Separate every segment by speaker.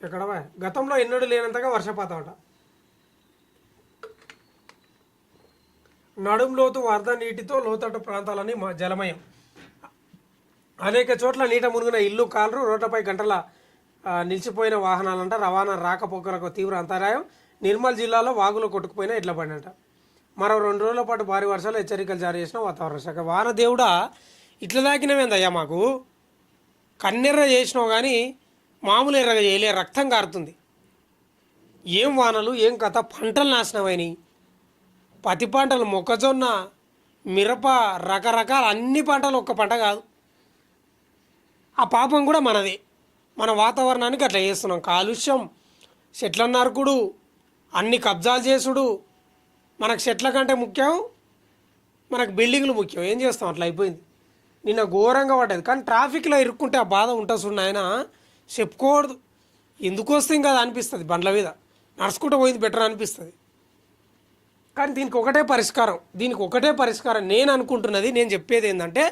Speaker 1: ఎక్కడ గతంలో ఎన్నడూ లేనంతగా వర్షపాతం అట. నడుం లోతు వరద నీటితో లోతట్టు ప్రాంతాలని జలమయం. అనేక చోట్ల నీట మునిగిన ఇల్లు కాలరు. రోడ్లపై గంటల నిలిచిపోయిన వాహనాలంట. రవాణా రాకపోకలకు తీవ్ర అంతరాయం. నిర్మల్ జిల్లాలో వాగులో కొట్టుకుపోయిన ఎడ్ల బండి. మరో 2 రోజుల పాటు భారీ వర్షాలు హెచ్చరికలు జారీ చేసిన వాతావరణ శాఖ. వాన దేవుడా ఇట్లా దాకినవేందయ్యా మాకు? కన్నెర్ర చేసినావు కానీ మామూలు ఎర్రగా చేయలే, రక్తం కారుతుంది. ఏం వానలు, ఏం కథ! పంటలు నాశనమైనవి. పత్తి పంటలు, మొక్కజొన్న, మిరప, రకరకాల అన్ని పంటలు, ఒక్క పంట కాదు. ఆ పాపం కూడా మనదే. మన వాతావరణానికి అట్లా చేస్తున్నాం. కాలుష్యం, చెట్ల నరుకుడు, అన్ని కబ్జాలు చేసుడు. మనకు చెట్ల కంటే ముఖ్యం, మనకు బిల్డింగ్లు ముఖ్యం. ఏం చేస్తాం? అట్లా అయిపోయింది. నిన్న ఘోరంగా పడ్డది. కానీ ట్రాఫిక్లో ఇరుక్కుంటే ఆ బాధ ఉంటుంది చూడండి. ఆయన చెప్పుకోకూడదు. ఎందుకు వస్తే ఇంకా అనిపిస్తుంది. బండ్ల మీద నడుచుకుంటూ పోయింది బెటర్ అనిపిస్తుంది. కానీ దీనికి ఒకటే పరిష్కారం నేను అనుకుంటున్నది. నేను చెప్పేది ఏంటంటే,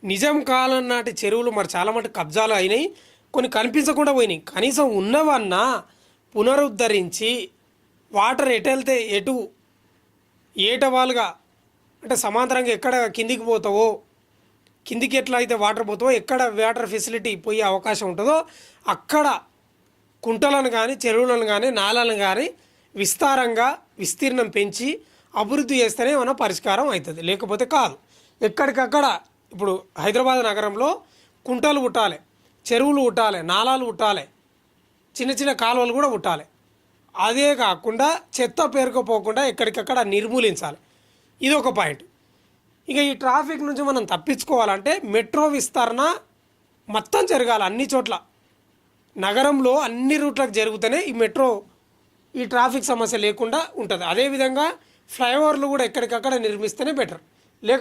Speaker 1: నిజం కాలం నాటి చెరువులు మరి చాలా మటుకు కబ్జాలు అయినాయి, కొన్ని కనిపించకుండా పోయినాయి. కనీసం ఉన్నవన్నా పునరుద్ధరించి వాటర్ ఎటు వెళ్తే ఎటు ఏటవాలుగా, అంటే సమాంతరంగా ఎక్కడ కిందికి పోతావో, కిందికి ఎట్లా అయితే వాటర్ పోతావో, ఎక్కడ వాటర్ ఫెసిలిటీ పోయే అవకాశం ఉంటుందో అక్కడ కుంటలను కానీ, చెరువులను కానీ, నాళాలను కానీ విస్తీర్ణం పెంచి అభివృద్ధి చేస్తేనే మన పరిష్కారం అవుతుంది. లేకపోతే కాదు. ఎక్కడికక్కడ ఇప్పుడు హైదరాబాద్ నగరంలో కుంటలు పుట్టాలి, చెరువులు పుట్టాలి, నాళాలు పుట్టాలి, చిన్న చిన్న కాలువలు కూడా పుట్టాలి. అదే కాకుండా చెత్త పేరుకుపోకుండా ఎక్కడికక్కడ నిర్మూలించాలి. ఇది ఒక పాయింట్. ఇక ఈ ట్రాఫిక్ నుంచి మనం తప్పించుకోవాలంటే మెట్రో విస్తరణ మొత్తం జరగాలి అన్ని చోట్ల. నగరంలో అన్ని రూట్లకు జరిగితేనే ఈ ట్రాఫిక్ సమస్య లేకుండా ఉంటుంది. అదేవిధంగా ఫ్లైఓవర్లు కూడా ఎక్కడికక్కడ నిర్మిస్తేనే బెటర్. లేకపోతే